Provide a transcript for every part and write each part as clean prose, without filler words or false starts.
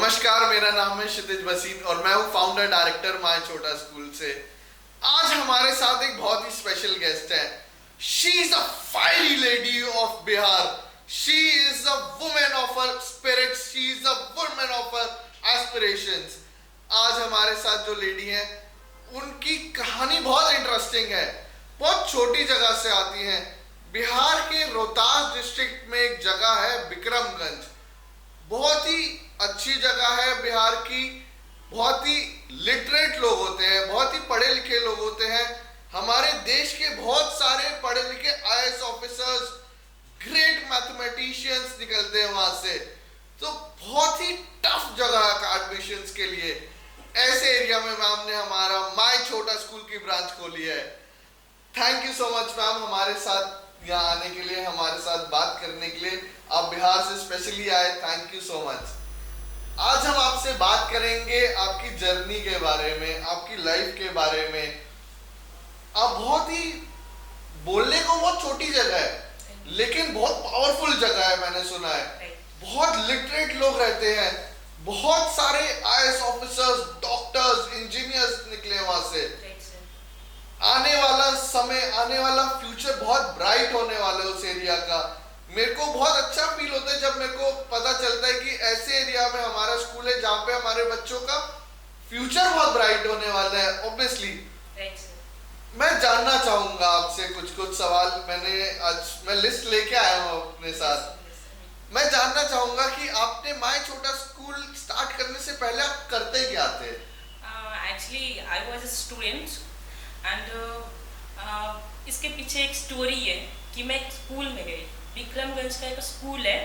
नमस्कार, मेरा नाम है क्षितिज वसीम और मैं हूँ फाउंडर डायरेक्टर माय छोटा स्कूल से। आज हमारे साथ एक बहुत ही स्पेशल गेस्ट है। She is a fiery lady of Bihar. She is a women of her spirit. She is a women of her aspirations. आज हमारे साथ जो लेडी है उनकी कहानी बहुत इंटरेस्टिंग है। बहुत छोटी जगह से आती हैं। बिहार के रोहतास डिस्ट्रिक्ट में एक जगह है विक्रमगंज। बहुत ही अच्छी जगह है बिहार की। बहुत ही लिटरेट लोग होते हैं, बहुत ही पढ़े लिखे लोग होते हैं। हमारे देश के बहुत सारे पढ़े लिखे आईएएस ऑफिसर्स, ग्रेट मैथमेटिशियंस निकलते हैं वहां से। तो बहुत ही टफ जगह है एडमिशंस के लिए। ऐसे एरिया में मैम ने हमारा माय छोटा स्कूल की ब्रांच खोली है। Thank you so much ma'am हमारे साथ यहाँ आने के लिए, हमारे साथ बात करने के लिए। आप बिहार से स्पेशली आए, थैंक यू सो मच। आज हम आपसे बात करेंगे आपकी जर्नी के बारे में, आपकी लाइफ के बारे में। आप बहुत ही बोलने को बहुत छोटी जगह है लेकिन बहुत पावरफुल जगह है, मैंने सुना है। बहुत लिटरेट लोग रहते हैं, बहुत सारे आईएएस ऑफिसर्स, डॉक्टर्स, इंजीनियर्स निकले वहां से। आने वाला समय, आने वाला फ्यूचर बहुत ब्राइट होने वाला है उस एरिया का। मेरे को बहुत अच्छा फील होता है जब मेरे को पता चलता है कि ऐसे एरिया में हमारा स्कूल है जहाँ पे हमारे बच्चों का फ्यूचर बहुत ब्राइट होने वाला है। ऑब्वियसली मैं जानना चाहूंगा आपसे कुछ सवाल। मैं लिस्ट लेके आया हूँ अपने साथ। मैं जानना चाहूंगा कि आपने माय छोटा स्कूल स्टार्ट करने से पहले आप करते क्या थे? Actually I was a student and इसके पीछे एक स्टोरी है कि मैं एक स्कूल में गई। विक्रमगंज का एक स्कूल है,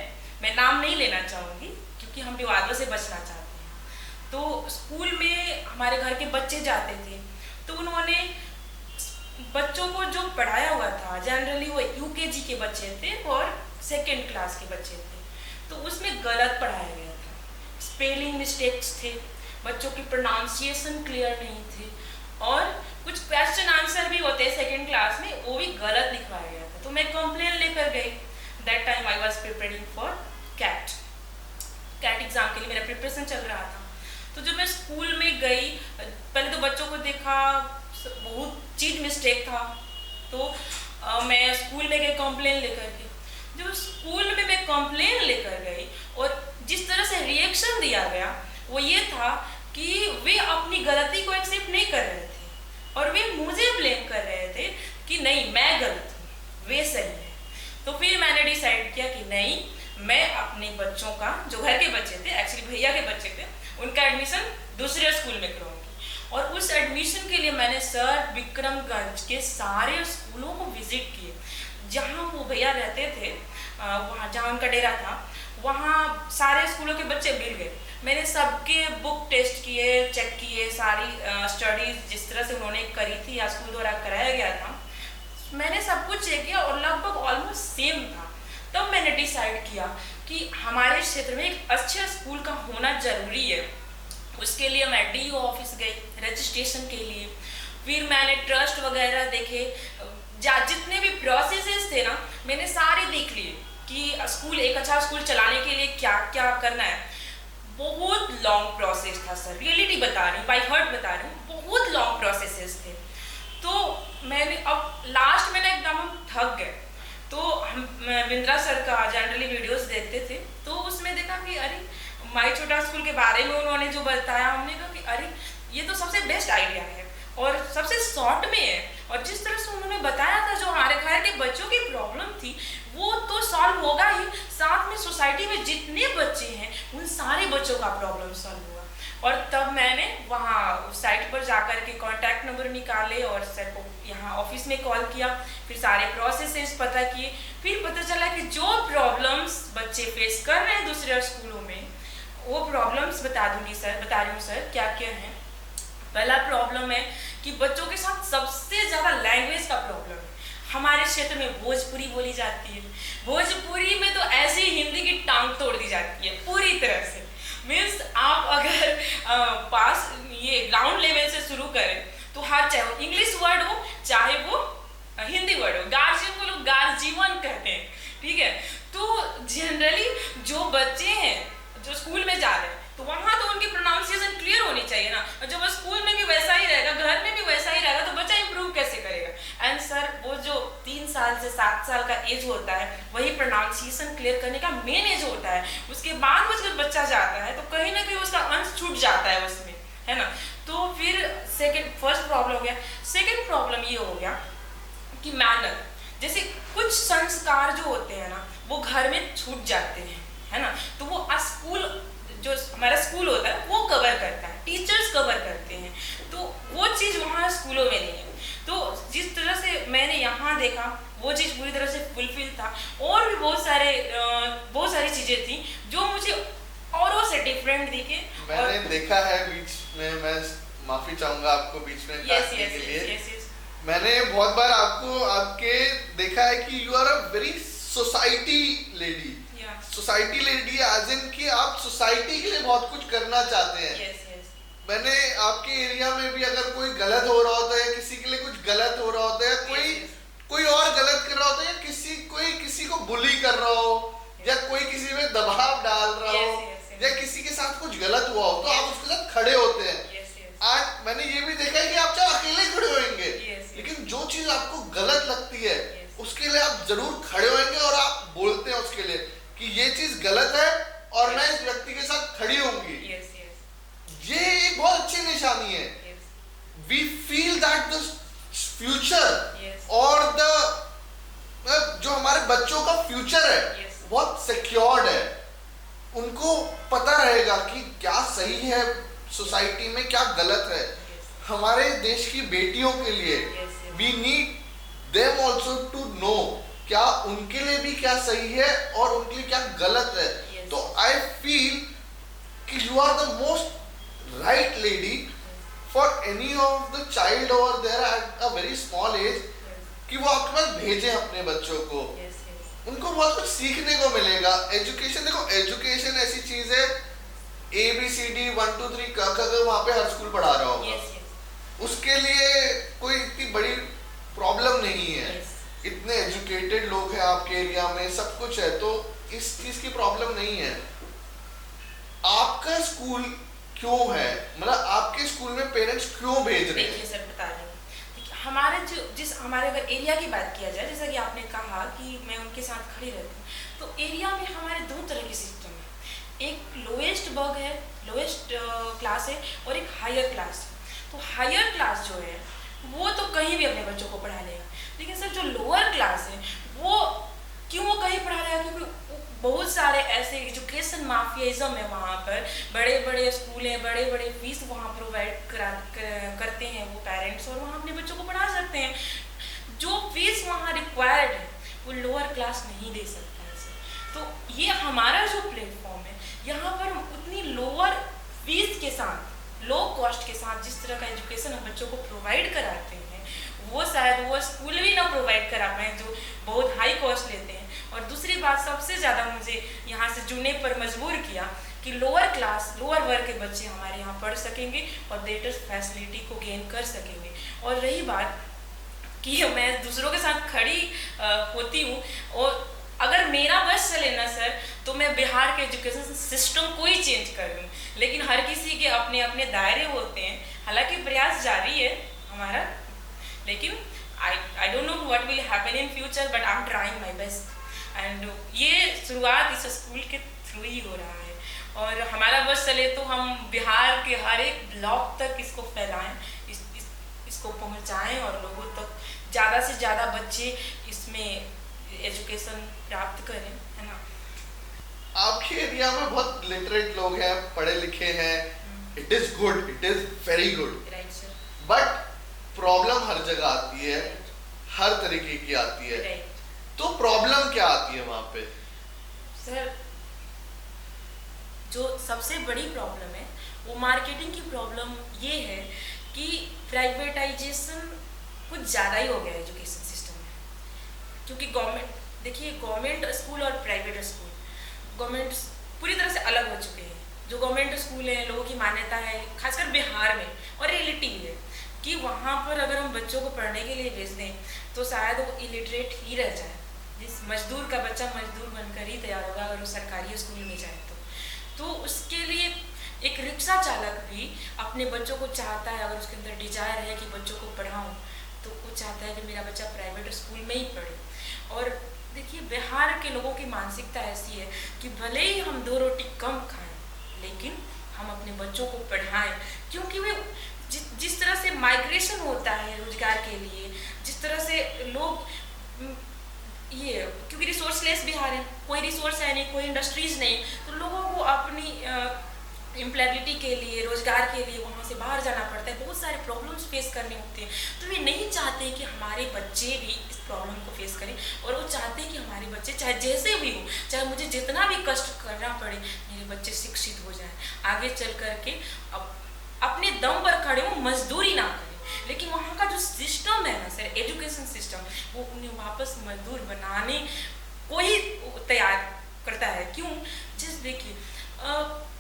मैं नाम नहीं लेना चाहूँगी क्योंकि हम विवादों से बचना चाहते हैं। तो स्कूल में हमारे घर के बच्चे जाते थे, तो उन्होंने बच्चों को जो पढ़ाया हुआ था जनरली वो यूकेजी के बच्चे थे और सेकेंड क्लास के बच्चे थे, तो उसमें गलत पढ़ाया गया था। स्पेलिंग मिस्टेक्स थे, बच्चों की प्रोनाउंसिएशन क्लियर नहीं थी और कुछ क्वेश्चन आंसर भी होते हैं सेकेंड क्लास में, वो भी गलत लिखवाया गया था। तो मैं कंप्लेन लेकर गई। That time I was preparing for CAT exam के लिए मेरा प्रिपरेशन चल रहा था। तो जब मैं स्कूल में गई, पहले तो बच्चों को देखा, बहुत चीज मिस्टेक था। तो मैं स्कूल में गई कंप्लेन लेकर के। जब स्कूल में मैं कंप्लेन लेकर गई और जिस तरह से रिएक्शन दिया गया वो ये था कि वे अपनी गलती को एक्सेप्ट नहीं कर रहे थे और वे मुझे ब्लेम कर रहे थे कि नहीं मैं गलत हूँ, वे सही है। तो फिर मैंने डिसाइड किया कि नहीं, मैं अपने बच्चों का, जो घर के बच्चे थे, एक्चुअली भैया के बच्चे थे, उनका एडमिशन दूसरे स्कूल में कराऊंगी। और उस एडमिशन के लिए मैंने सर विक्रमगंज के सारे स्कूलों को विजिट किए जहाँ वो भैया रहते थे। वहाँ जहाँ उनका डेरा था वहाँ सारे स्कूलों के बच्चे मिल गए। मैंने सबके बुक टेस्ट किए, चेक किए, सारी स्टडीज जिस तरह से उन्होंने करी थी या स्कूल द्वारा कराया गया था, मैंने सब कुछ चेक किया और लगभग ऑलमोस्ट सेम था। तब मैंने डिसाइड किया कि हमारे क्षेत्र में एक अच्छे स्कूल का होना जरूरी है। उसके लिए मैं डीओ ऑफिस गई रजिस्ट्रेशन के लिए। फिर मैंने ट्रस्ट वगैरह देखे, जितने भी प्रोसेसेस थे ना मैंने सारे देख लिए कि स्कूल, एक अच्छा स्कूल चलाने के लिए क्या क्या करना है। बहुत लॉन्ग प्रोसेस था सर, रियलिटी बता रही हूँ, बाई हार्ट बता रही हूँ, बहुत लॉन्ग प्रोसेसेस थे। तो मैंने अब लास्ट में ना एकदम हम थक गए। तो हम बिंद्रा सर का जनरली वीडियोस देखते थे, तो उसमें देखा कि अरे माय छोटा स्कूल के बारे में उन्होंने जो बताया, हमने कहा कि अरे ये तो सबसे बेस्ट आइडिया है और सबसे शॉर्ट में है। और जिस तरह से उन्होंने बताया था जो हमारे घर के बच्चों की प्रॉब्लम थी वो तो सॉल्व होगा ही, साथ में सोसाइटी में जितने बच्चे हैं उन सारे बच्चों का प्रॉब्लम सॉल्व होगा। और तब मैंने वहाँ साइट पर जाकर के कॉन्टैक्ट नंबर निकाले और सर को यहाँ ऑफिस में कॉल किया। फिर सारे प्रोसेसेस पता किए। फिर पता चला कि जो प्रॉब्लम्स बच्चे फेस कर रहे हैं दूसरे स्कूलों में, वो प्रॉब्लम्स बता दूंगी सर, बता रही हूँ सर क्या क्या है। पहला प्रॉब्लम है कि बच्चों के साथ सबसे ज़्यादा लैंग्वेज का प्रॉब्लम है। हमारे क्षेत्र में भोजपुरी बोली जाती है। भोजपुरी में तो ऐसे ही हिंदी की टांग तोड़ दी जाती है पूरी तरह से। मीन्स आप अगर पास ये ग्राउंड लेवल से शुरू करें तो हर, चाहे वो इंग्लिश वर्ड हो चाहे वो हिंदी वर्ड हो, गार्जियन को लोग गार्जीवन कहते हैं, ठीक है। तो जनरली जो बच्चे हैं जो स्कूल में जा रहे हैं तो वहां तो उनकी प्रोनाउंसिएशन क्लियर होनी चाहिए ना। और जब वो स्कूल में भी वैसा ही रहेगा, घर में भी वैसा ही रहेगा, तो बच्चा इंप्रूव कैसे करेगा। एंड सर वो जो 3 साल से 7 साल का एज होता है वही प्रोनाउंसिएशन क्लियर करने का मेन एज होता है। उसके बाद वो जब बच्चा जाता है तो कहीं ना कहीं उसका अंश छूट जाता है उसमें, है ना। तो फिर फर्स्ट प्रॉब्लम हो गया। सेकेंड प्रॉब्लम ये हो गया कि मैनर, जैसे कुछ संस्कार जो होते हैं ना वो घर में छूट जाते हैं, है ना। तो वो स्कूल, जो हमारा स्कूल होता है वो कवर करता है, टीचर्स कवर करते हैं, तो वो चीज़ वहाँ स्कूलों में नहीं है। तो जिस तरह से मैंने यहाँ देखा वो चीज़ पूरी तरह से फुलफिल था। और भी बहुत सारी चीज़ें थी जो मुझे औरों से डिफरेंट दिखे। मैंने देखा है बीच में, मैं माफी चाहूंगा आपको बीच में काटने के लिए। मैंने बहुत बार आपको आपके देखा है कि you are a very society lady. Society lady as in कि आप सोसाइटी के लिए बहुत कुछ करना चाहते हैं। मैंने आपके एरिया में भी अगर कोई गलत हो रहा होता है, किसी के लिए कुछ गलत हो रहा होता है, कोई और गलत कर रहा होता है, या किसी को बुली कर रहा हो, या कोई किसी में दबाव डाल रहा हो, या किसी के साथ कुछ गलत हुआ हो, तो आप उसके साथ खड़े होते हैं। आज मैंने ये भी देखा है कि आप चाहे अकेले खड़े होंगे, लेकिन जो चीज आपको गलत लगती है उसके लिए आप जरूर खड़े होंगे और आप बोलते हैं उसके लिए कि ये चीज गलत है और मैं इस व्यक्ति के साथ खड़ी होंगी। ये एक बहुत अच्छी निशानी है। We feel that the future और जो हमारे बच्चों का फ्यूचर है बहुत सिक्योर्ड है। उनको पता रहेगा कि क्या सही है सोसाइटी में, क्या गलत है। हमारे देश की बेटियों के लिए we need them also to know क्या उनके लिए भी क्या सही है और उनके लिए क्या गलत है। तो आई फील कि you are the most right lady for any of the child over there at a very small age, कि वो आपके पास भेजें अपने बच्चों को। उनको बहुत कुछ सीखने को मिलेगा। एजुकेशन, देखो एजुकेशन ऐसी चीज है, ABCD 1 2 3 वहां पे हर स्कूल पढ़ा रहा होगा। उसके लिए कोई इतनी बड़ी प्रॉब्लम नहीं है। इतने एजुकेटेड लोग हैं आपके एरिया में, सब कुछ है, तो इस चीज की प्रॉब्लम नहीं है। आपका स्कूल क्यों है, मतलब आपके स्कूल में पेरेंट्स क्यों भेज रहे हैं? देखिए सर बता रही हूँ, हमारे अगर एरिया की बात किया जाए, जैसा कि आपने कहा कि मैं उनके साथ खड़ी रहती हूँ, तो एरिया में हमारे 2 तरह के सिस्टम है। एक लोएस्ट क्लास है और एक हायर क्लास है। तो हायर क्लास जो है वो तो कहीं भी अपने बच्चों को पढ़ा लेगा, लेकिन सर जो लोअर क्लास है वो क्यों वो कहीं पढ़ा लेगा, क्योंकि बहुत सारे ऐसे एजुकेशन माफियाइज्म है वहाँ पर। बड़े बड़े स्कूल हैं, बड़े बड़े फीस वहाँ प्रोवाइड करते हैं वो पेरेंट्स, और वहाँ अपने बच्चों को पढ़ा सकते हैं। जो फीस वहाँ रिक्वायर्ड है वो लोअर क्लास नहीं दे सकता है सर। तो ये हमारा जो प्लेटफॉर्म है, यहाँ पर हम उतनी लोअर फीस के साथ, लो कॉस्ट के साथ जिस तरह का एजुकेशन हम बच्चों को प्रोवाइड कराते हैं, वो शायद वो स्कूल भी ना प्रोवाइड करा पाए जो बहुत हाई कॉस्ट लेते हैं। और दूसरी बात सबसे ज़्यादा मुझे यहाँ से जुड़ने पर मजबूर किया कि लोअर वर्ग के बच्चे हमारे यहाँ पढ़ सकेंगे और बेटर फैसिलिटी को गेन कर सकेंगे। और रही बात कि मैं दूसरों के साथ खड़ी होती हूँ, और अगर मेरा बस चले ना सर तो मैं बिहार के एजुकेशन सिस्टम को ही चेंज कर दूँ, लेकिन हर किसी के अपने अपने दायरे होते हैं। हालांकि प्रयास जारी है हमारा, लेकिन I don't know what will happen in future, but I am trying my best. And ये शुरुआत इस स्कूल के थ्रू ही हो रहा है, और हमारा बस चले तो हम बिहार के हर एक ब्लॉक तक इसको फैलाएं, इसको पहुंचाएं और लोगों तक ज़्यादा से ज़्यादा बच्चे इसमें एजुकेशन प्राप्त करें, है ना। आपके एरिया में बहुत लिटरेट लोग हैं, पढ़े लिखे हैं, it is good, it is very good, right sir. But problem हर जगह आती है, हर तरीके की आती है। राइट। तो प्रॉब्लम क्या आती है वहां पे? सर जो सबसे बड़ी प्रॉब्लम है वो मार्केटिंग की प्रॉब्लम ये है कि प्राइवेटाइजेशन कुछ ज़्यादा ही हो गया है एजुकेशन सिस्टम में। क्योंकि गवर्नमेंट स्कूल और प्राइवेट स्कूल, गवर्नमेंट पूरी तरह से अलग हो चुके हैं। जो गवर्नमेंट स्कूल है, लोगों की मान्यता है खासकर बिहार में, और रियलिटी है कि वहाँ पर अगर हम बच्चों को पढ़ने के लिए भेज दें तो शायद वो इलिटरेट ही रह जाए। जिस मजदूर का बच्चा मजदूर बनकर ही तैयार होगा अगर वो सरकारी स्कूल में जाए तो उसके लिए एक रिक्शा चालक भी अपने बच्चों को चाहता है, अगर उसके अंदर डिजायर है कि बच्चों को पढ़ाऊँ, तो वो चाहता है कि मेरा बच्चा प्राइवेट स्कूल में ही पढ़े। और देखिए बिहार के लोगों की मानसिकता ऐसी है कि भले ही हम 2 रोटी कम खाएं, लेकिन हम अपने बच्चों को पढ़ाएं, क्योंकि वे जिस तरह से माइग्रेशन होता है रोजगार के लिए, जिस तरह से लोग ये, क्योंकि रिसोर्सलेस बिहार है, कोई रिसोर्स है नहीं, कोई इंडस्ट्रीज नहीं, तो लोगों को अपनी एम्प्लॉयबिलिटी के लिए, रोजगार के लिए वहाँ से बाहर जाना पड़ता है, बहुत सारे प्रॉब्लम्स फेस करने होते हैं। तो वे नहीं चाहते कि हमारे बच्चे भी इस प्रॉब्लम को फेस करें, और वो चाहते हैं कि हमारे बच्चे चाहे जैसे भी हो, चाहे मुझे जितना भी कष्ट करना पड़े, मेरे बच्चे शिक्षित हो जाएं, आगे चल करके अपने दम पर खड़े हो, मजदूरी ना करें। लेकिन वहाँ का जो सिस्टम है ना सर, एजुकेशन सिस्टम, वो उन्हें वापस मजदूर बनाने को ही तैयार करता है। क्यों? जस्ट देखिए,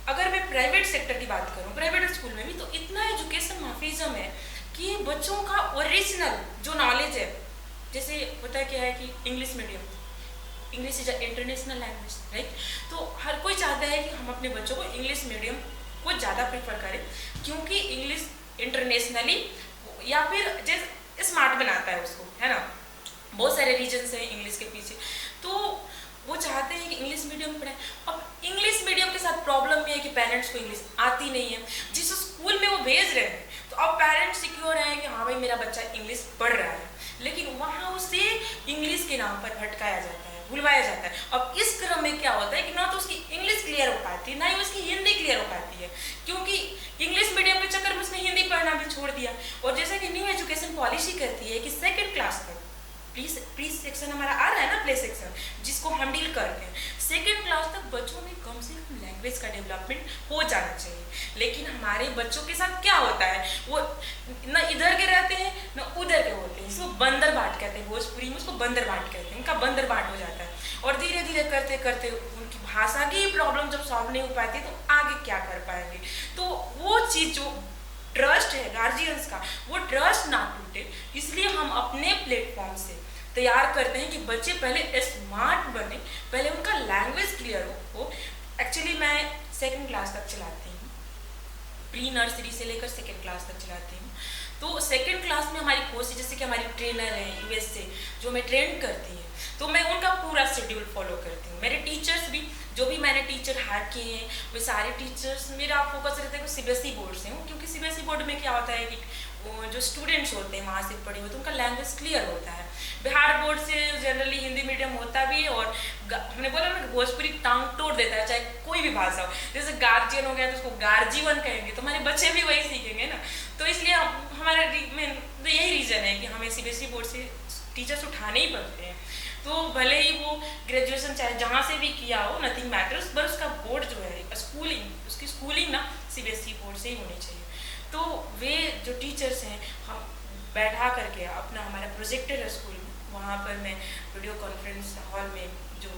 अगर मैं प्राइवेट सेक्टर की बात करूं, प्राइवेट स्कूल में भी तो इतना एजुकेशन माफिज्म है कि बच्चों का ओरिजिनल जो नॉलेज है, जैसे होता है क्या है कि English medium, English is international language, right? तो हर कोई चाहता है कि हम अपने बच्चों को इंग्लिश मीडियम को ज़्यादा प्रेफर करें, क्योंकि इंग्लिश इंटरनेशनली या फिर जैसे स्मार्ट बनाता है उसको, है ना? बहुत सारे रीजन्स हैं इंग्लिश के पीछे, तो वो चाहते हैं कि इंग्लिश मीडियम पढ़ाएं। अब इंग्लिश मीडियम के साथ प्रॉब्लम ये है कि पेरेंट्स को इंग्लिश आती नहीं है, जिस स्कूल में वो भेज रहे हैं, तो अब पेरेंट्स सिक्योर हैं कि हाँ भाई मेरा बच्चा इंग्लिश पढ़ रहा है, लेकिन वहाँ उसे इंग्लिश के नाम पर भटकाया जाता है, भुलवाया जाता है। अब इस क्रम में क्या होता है कि ना तो उसकी इंग्लिश क्लियर हो पाती है, ना ही उसकी हिंदी क्लियर हो पाती है, क्योंकि इंग्लिश मीडियम के चक्कर में उसने हिंदी पढ़ना भी छोड़ दिया। और जैसा कि न्यू एजुकेशन पॉलिसी कहती है कि 2nd क्लास तक, प्री सेक्शन हमारा आ रहा है ना, प्ले सेक्शन, जिसको हम डील करते हैं, 2nd क्लास तक बच्चों में कम से कम लैंग्वेज का डेवलपमेंट हो जाना चाहिए। लेकिन हमारे बच्चों के साथ क्या होता है, वो न इधर के रहते हैं न उधर के होते हैं, इसको बंदर बाट कहते हैं, भोजपुरी में उसको बंदर बाट कहते हैं, उनका बंदर बाट हो जाता है। और धीरे धीरे करते करते उनकी भाषा की प्रॉब्लम जब सॉल्व नहीं हो पाती, तो आगे क्या कर पाएंगे? तो वो चीज़ जो ट्रस्ट है गार्जियंस का, वो ट्रस्ट ना टूटे, इसलिए हम अपने प्लेटफॉर्म से तैयार करते हैं कि बच्चे पहले स्मार्ट बने, पहले उनका लैंग्वेज क्लियर हो। एक्चुअली मैं 2nd क्लास तक चलाती हूँ, प्री नर्सरी से लेकर 2nd क्लास तक चलाती हूँ। तो 2nd क्लास में हमारी कोर्स, जैसे कि हमारी ट्रेनर है US से जो हमें ट्रेन करती है, तो मैं उनका पूरा शेड्यूल फॉलो करती हूँ। मेरे टीचर्स भी, जो भी मैंने टीचर हायर किए हैं, वो सारे टीचर्स, मेरा फोकस रहता है कि CBSE बोर्ड से हूँ, क्योंकि CBSE बोर्ड में क्या होता है कि जो स्टूडेंट्स होते हैं वहाँ से पढ़े हुए, तो उनका लैंग्वेज क्लियर होता है। बिहार बोर्ड से जनरली हिंदी मीडियम होता भी है, और हमने बोला ना भोजपुरी टांग तोड़ देता है, चाहे कोई भी भाषा हो। जैसे गार्जियन हो गया तो उसको गार्जीवन कहेंगे, तो हमारे बच्चे भी वही सीखेंगे ना। तो इसलिए हमारा तो यही रीज़न है कि हमें CBSE बोर्ड से टीचर्स उठाने ही पड़ते हैं। तो भले ही वो ग्रेजुएशन चाहे जहाँ से भी किया हो, नथिंग मैटर्स, पर उसका बोर्ड जो है स्कूलिंग, उसकी स्कूलिंग ना CBSE बोर्ड से ही होनी चाहिए। तो वे जो टीचर्स हैं, हम बैठा करके अपना, हमारा प्रोजेक्टर है स्कूल में, वहाँ पर मैं वीडियो कॉन्फ्रेंस हॉल में जो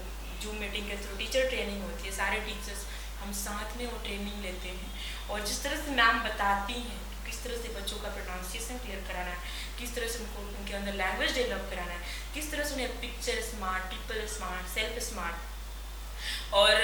जूम मीटिंग के थ्रू टीचर ट्रेनिंग होती है, सारे टीचर्स हम साथ में वो ट्रेनिंग लेते हैं, और जिस तरह से मैम बताती हैं किस तरह से बच्चों का प्रोनाउंसिएशन क्लियर कराना है, किस तरह से उनको उनके अंदर लैंग्वेज डेवलप कराना है, किस तरह से उन्हें picture smart, people smart, self smart, और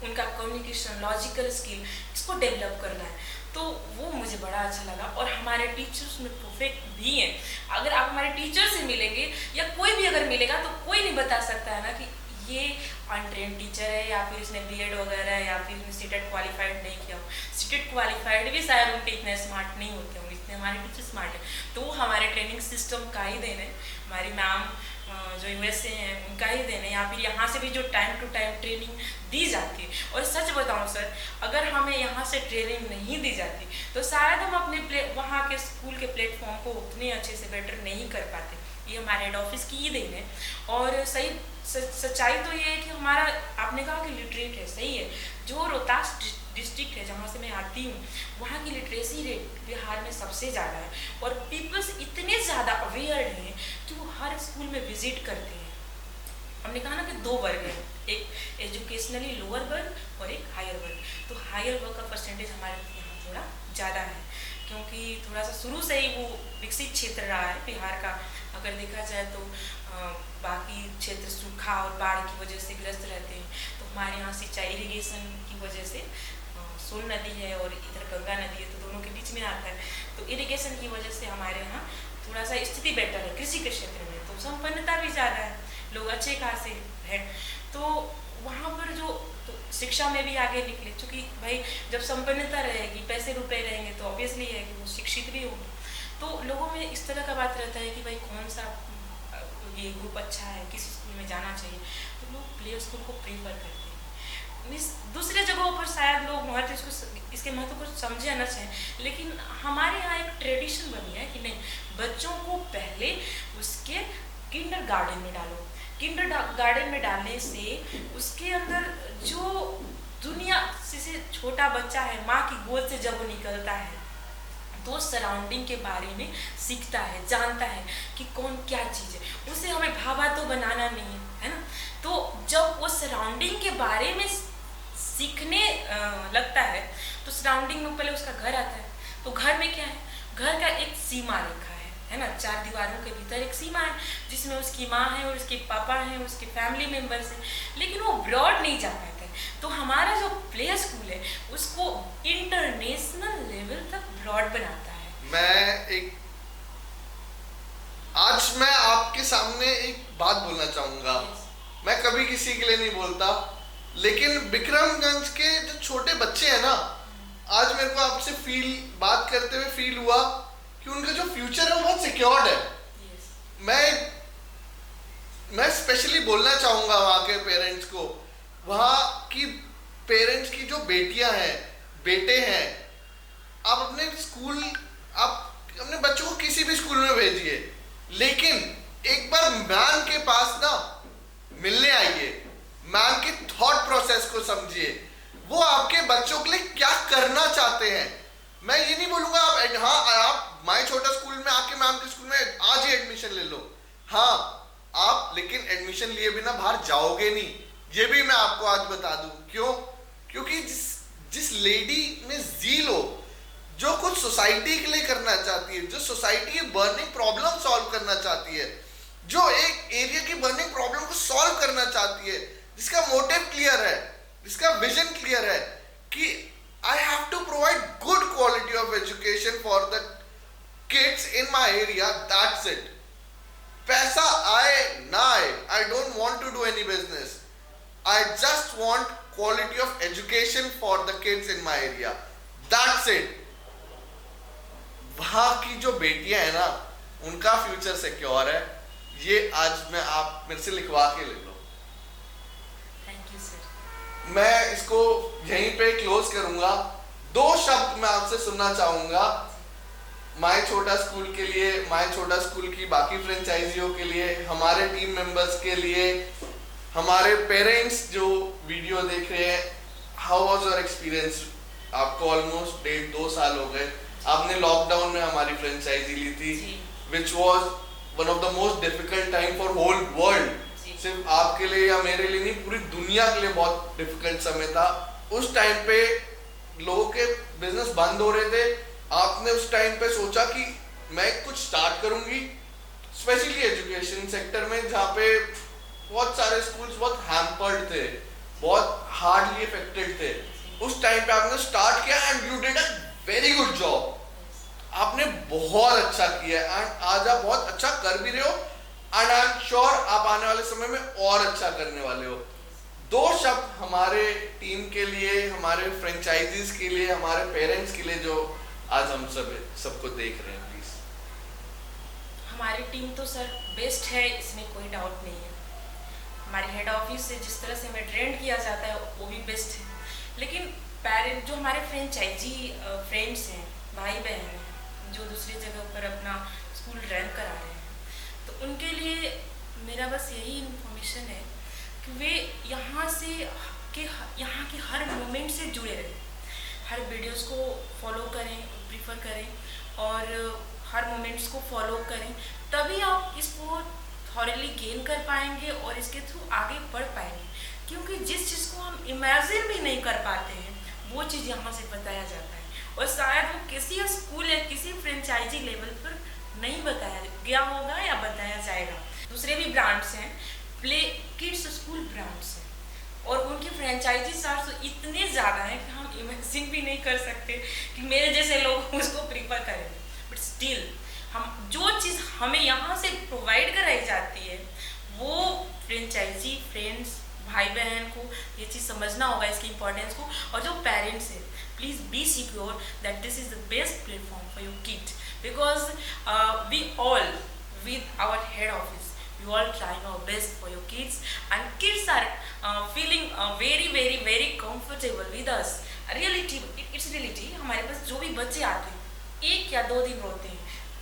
उनका कम्युनिकेशन, लॉजिकल स्किल, इसको डेवलप करना है। तो वो मुझे बड़ा अच्छा लगा। और हमारे टीचर्स में परफेक्ट भी हैं। अगर आप हमारे टीचर से मिलेंगे या कोई भी अगर मिलेगा, तो कोई नहीं बता सकता है ना कि ये अनट्रेंड टीचर है, या फिर इसने BEd वगैरह, या फिर इसने CTET क्वालिफाइड नहीं किया हो। CTET क्वालिफाइड भी शायद उनके इतने स्मार्ट नहीं होते होंगे, इतने हमारे टीचर स्मार्ट है। तो हमारे ट्रेनिंग सिस्टम का ही देन है, हमारी मैम जो US से हैं उनका ही देन है, या फिर यहाँ से भी जो टाइम टू टाइम ट्रेनिंग दी जाती है। और सच बताऊँ सर, अगर हमें यहाँ से ट्रेनिंग नहीं दी जाती, तो शायद हम अपने वहाँ के स्कूल के प्लेटफॉर्म को उतने अच्छे से बेटर नहीं कर पाते। ये हमारे हेड ऑफिस की ही देन है। और सच्चाई तो ये है कि हमारा, आपने कहा कि लिटरेट है, सही है। जो रोहतास डिस्ट्रिक्ट है जहाँ से मैं आती हूँ, वहाँ की लिटरेसी रेट बिहार में सबसे ज़्यादा है, और पीपल्स इतने ज़्यादा अवेयर हैं कि वो हर स्कूल में विजिट करते हैं। हमने कहा ना कि 2 वर्ग हैं, एक एजुकेशनली लोअर वर्ग और एक हायर वर्ग। तो हायर वर्ग का परसेंटेज हमारे यहाँ थोड़ा ज़्यादा है, क्योंकि थोड़ा सा शुरू से ही वो विकसित क्षेत्र रहा है बिहार का। अगर देखा जाए तो बाकी क्षेत्र सूखा और बाढ़ की वजह से ग्रस्त रहते हैं, तो हमारे यहाँ सिंचाई इरिगेशन की वजह से सोन नदी है और इधर गंगा नदी है, तो दोनों के बीच में आता है। तो इरिगेशन की वजह से हमारे यहाँ थोड़ा सा स्थिति बेटर है कृषि के क्षेत्र में, तो संपन्नता भी ज़्यादा है, लोग अच्छे खासे हैं। तो वहाँ पर जो तो शिक्षा में भी आगे निकले, क्योंकि भाई जब संपन्नता रहेगी, पैसे रुपए रहेंगे, तो ऑब्वियसली है कि वो शिक्षित भी होंगे। तो लोगों में इस तरह का बात रहता है कि भाई कौन सा ये ग्रुप अच्छा है, किस स्कूल में जाना चाहिए, तो लोग प्ले स्कूल को प्रीफर करते हैं। दूसरे जगहों पर शायद लोग इसके महत्व को समझे न चाहें, लेकिन हमारे यहाँ एक ट्रेडिशन बनी है कि नहीं, बच्चों को पहले उसके किंडर गार्डन में डालो। किंडर गार्डन में डालने से उसके अंदर जो दुनिया से छोटा बच्चा है, माँ की गोद से जब वो निकलता है तो सराउंडिंग के बारे में सीखता है, जानता है कि कौन क्या चीज़ है। उसे हमें भावा तो बनाना नहीं है ना। तो जब वो सराउंडिंग के बारे में सीखने लगता है तो सराउंडिंग में पहले उसका घर आता है। तो घर में क्या है, घर का एक सीमा रेखा है ना, 4 दीवारों के भीतर एक सीमा है जिसमें उसकी माँ है और उसके पापा हैं, उसके फैमिली मेम्बर्स हैं, लेकिन वो ब्रॉड नहीं जा पाता है। तो हमारा जो प्ले स्कूल है उसको इंटरनेशनल लेवल तक ब्रॉड बनाता है। आज मैं आपके सामने एक बात बोलना चाहूंगा। मैं कभी किसी के लिए नहीं बोलता, लेकिन विक्रमगंज के जो छोटे बच्चे हैं ना, आज मेरे को आपसे बात करते हुए फील हुआ कि उनका जो फ्यूचर है वो बहुत सिक्योर्ड है। मैं स्पेशली बोलना चाहूंगा वहाँ के पेरेंट्स को, वहाँ की पेरेंट्स की जो बेटियां हैं, बेटे हैं, आप अपने बच्चों को किसी भी स्कूल में भेजिए, लेकिन एक बार मैम के पास ना मिलने आइए, मैम के थॉट प्रोसेस को समझिए, वो आपके बच्चों के लिए क्या करना चाहते हैं। मैं ये नहीं बोलूंगा आप माय छोटा स्कूल में आके मैम के स्कूल में आज ही एडमिशन ले लो, आप लेकिन एडमिशन लिए बिना बाहर जाओगे नहीं, ये भी मैं आपको आज बता दूं। क्यों? क्योंकि जिस लेडी में ज़ील हो, जो कुछ सोसाइटी के लिए करना चाहती है, जो सोसाइटी की बर्निंग प्रॉब्लम सॉल्व करना चाहती है, जो एक एरिया की बर्निंग प्रॉब्लम को सॉल्व करना चाहती है, जिसका मोटिव क्लियर है, जिसका विजन क्लियर है कि I have to provide good quality of education for the kids in my area, that's it. पैसा आए ना आए, I don't want to do any business. I just want quality of education for the kids in my area, that's it. वहाँ की जो बेटियां हैं ना, उनका फ्यूचर सिक्योर है, ये आज आप मेरे से लिखवा के ले लो। मैं इसको यहीं पे क्लोज करूंगा। 2 शब्द मैं आपसे सुनना चाहूंगा, माय छोटा स्कूल के लिए, माय छोटा स्कूल की बाकी फ्रेंचाइजियों के लिए, हमारे टीम मेंबर्स के लिए, हमारे पेरेंट्स जो वीडियो देख रहे हैं। How was your experience? आपको ऑलमोस्ट 1.5-2 साल हो गए, आपने लॉकडाउन में हमारी फ्रेंचाइजी ली थी, which was one of the most difficult time for whole world. सिर्फ आपके लिए या मेरे लिए नहीं, पूरी दुनिया के लिए बहुत डिफिकल्ट समय था। उस टाइम पे लोगों के बिजनेस बंद हो रहे थे, आपने उस टाइम पे सोचा कि मैं कुछ स्टार्ट करूंगी, स्पेशली एजुकेशन सेक्टर में, जहाँ पे बहुत सारे स्कूल्स बहुत हैम्पर्ड थे, बहुत हार्डली अफेक्टेड थे। उस टाइम पे आपने स्टार्ट किया and you did a very good job. आपने बहुत अच्छा किया एंड आज आप बहुत अच्छा कर भी रहे हो एंड आई एम श्योर आप आने वाले समय में और अच्छा करने वाले हो। 2 शब्द हमारे टीम के लिए, हमारे फ्रेंचाइजीज के लिए, हमारे पेरेंट्स के लिए जो आज हम सबको देख रहे हैं, प्लीज। हमारी टीम तो सर बेस्ट है, इसमें कोई डाउट नहीं है। हमारे हेड ऑफिस से जिस तरह से हमें ट्रेंड किया जाता है वो भी बेस्ट है, लेकिन पेरेंट जो हमारे फ्रेंचाइजी फ्रेंड्स हैं, भाई बहन हैं, जो दूसरी जगह पर अपना स्कूल रन करा रहे हैं, तो उनके लिए मेरा बस यही इन्फॉर्मेशन है कि वे यहाँ के हर मोमेंट से जुड़े रहें, हर वीडियोस को फॉलो करें, प्रीफर करें और हर मोमेंट्स को फॉलो करें, तभी आप इसको थॉरली गेन कर पाएंगे और इसके थ्रू आगे बढ़ पाएंगे। क्योंकि जिस चीज़ को हम इमेजिन भी नहीं कर पाते हैं वो चीज़ यहाँ से बताया जाता है, और शायद वो किसी स्कूल या किसी फ्रेंचाइजी लेवल पर नहीं बताया गया होगा या बताया जाएगा। दूसरे भी ब्रांड्स हैं, प्ले किड्स स्कूल ब्रांड्स हैं, और उनकी फ्रेंचाइजीज आर इतने ज़्यादा हैं कि हम इमेजिन भी नहीं कर सकते कि मेरे जैसे लोग उसको प्रीफर करेंगे। बट स्टिल हम जो चीज़ हमें यहाँ से प्रोवाइड कराई जाती है वो फ्रेंचाइजी फ्रेंड्स भाई बहन को ये चीज़ समझना होगा, इसकी इंपॉर्टेंस को। और जो पेरेंट्स हैं, please be secure that this is the best platform for your kid, because we all with our head office, we all trying our best for your kids, and kids are feeling very comfortable with us. Reality, it's reality. हमारे पास जो भी बच्चे आते हैं 1 या 2 दिन रोते हैं,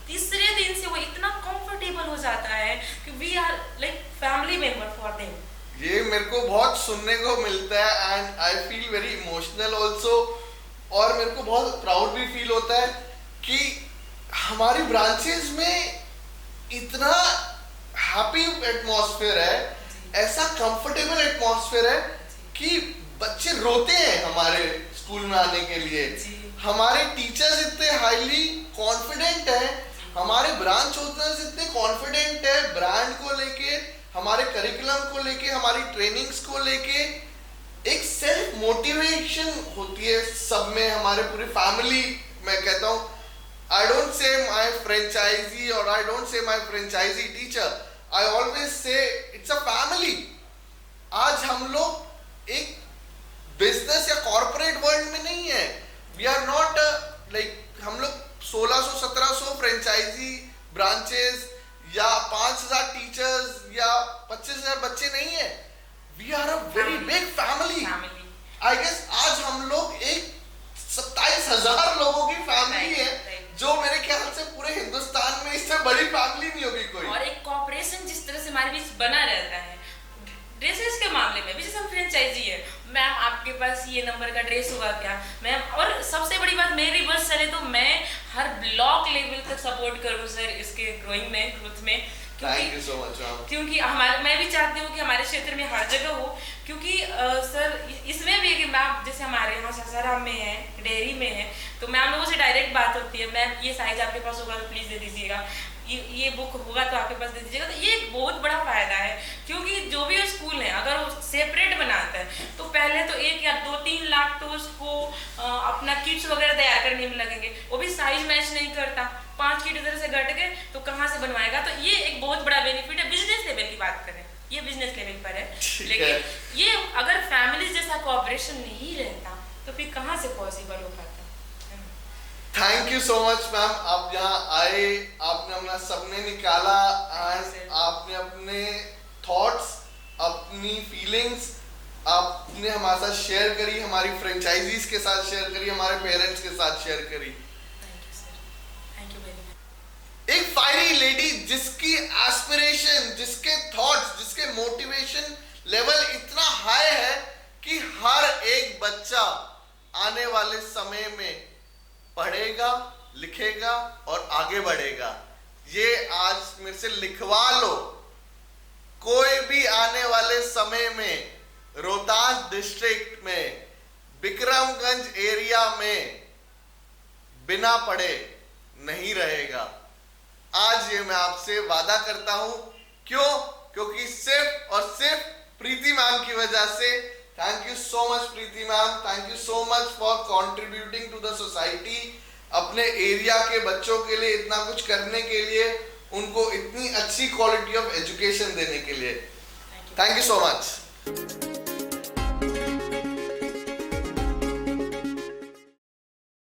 तीसरे दिन से वो इतना कंफर्टेबल हो जाता है कि we are like family member for them. ये मेरे को बहुत सुनने को मिलता है and I feel very emotional also, और मेरे को बहुत प्राउड भी फील होता है कि हमारी ब्रांचेस में इतना हैप्पी एटमॉस्फेयर है, ऐसा कंफर्टेबल एटमॉस्फेयर है कि बच्चे रोते हैं हमारे स्कूल में आने के लिए। हमारे टीचर्स इतने हाईली कॉन्फिडेंट हैं, हमारे ब्रांच ओनर्स इतने कॉन्फिडेंट है ब्रांड को लेके, हमारे करिकुलम को लेके, हमारी ट्रेनिंग्स को लेके। एक सेल्फ मोटिवेशन होती है सब में, हमारे पूरी फैमिली। मैं कहता हूँ I don't say my franchisee or I don't say my franchisee teacher. I always say it's a family. आज हम लोग एक बिजनेस या कॉर्पोरेट वर्ल्ड में नहीं है। We are not like हम लोग 1600-1700 फ्रेंचाइजी ब्रांचेस या 5000 टीचर्स या 25000 बच्चे नहीं है। We are a very big family. I guess आज हम लोग एक 27,000 लोगों की फैमिली है, जो मेरे ख्याल से पूरे हिंदुस्तान में इससे बड़ी फैमिली नहीं होगी कोई। और एक कॉपरेशन जिस तरह से हमारे बीच बना रहता है ड्रेसेस के मामले में भी, जैसे हम फ्रेंचाइजी है, मैम आपके पास ये नंबर का ड्रेस होगा क्या मैम। और सबसे बड़ी बात, मेरी बस चले तो मैं हर ब्लॉक लेवल तक सपोर्ट करूँ सर इसके ग्रोइंग में, ग्रोथ में। Thank you so much ma'am. क्योंकि हमारे, मैं भी चाहती हूँ कि हमारे क्षेत्र में हर जगह हो, क्योंकि सर इसमें भी कि मैम जैसे हमारे यहाँ सासाराम में है, डेयरी में है, तो मैम लोगों से डायरेक्ट बात होती है, मैम ये साइज आपके पास होगा तो प्लीज़ दे दीजिएगा, ये बुक होगा तो आपके पास दे दीजिएगा। तो ये एक बहुत बड़ा फायदा है, क्योंकि जो भी स्कूल है अगर वो सेपरेट बनाता है तो पहले तो 1 या 2-3 लाख तो उसको अपना किट्स वगैरह तैयार करने में लगेंगे, वो भी साइज मैच नहीं करता, 5 किट इधर से घट गए तो कहाँ से बनवाएगा। तो ये एक बहुत बड़ा बेनिफिट है। बिजनेस लेवल की बात करें, ये बिजनेस लेवल पर है, लेकिन ये अगर फैमिली जैसा कोऑपरेशन नहीं रहता तो फिर कहाँ से पॉसिबल हो पाता। Thank you so much ma'am, आप यहाँ आए, आपने अपना सबने निकाला एंड आपने अपने थॉट्स, अपनी फीलिंग्स आपने हमारे साथ शेयर करी, हमारी फ्रेंचाइजीज के साथ शेयर करी, हमारे पेरेंट्स के साथ शेयर करी। एक फायरी लेडी जिसकी एस्पिरेशन, जिसके थॉट्स, जिसके मोटिवेशन लेवल इतना हाई है कि हर एक बच्चा आने वाले समय में पढ़ेगा, लिखेगा और आगे बढ़ेगा। ये आज मेरे से लिखवा लो, कोई भी आने वाले समय में रोहतास डिस्ट्रिक्ट में, विक्रमगंज एरिया में बिना पढ़े नहीं रहेगा। आज ये मैं आपसे वादा करता हूं। क्यों? क्योंकि सिर्फ और सिर्फ प्रीति मैम की वजह से। Thank you so much Preeti ma'am, thank you so much for contributing to the society. अपने एरिया के बच्चों के लिए इतना कुछ करने के लिए, उनको इतनी अच्छी क्वालिटी ऑफ एजुकेशन देने के लिए। Thank you so much.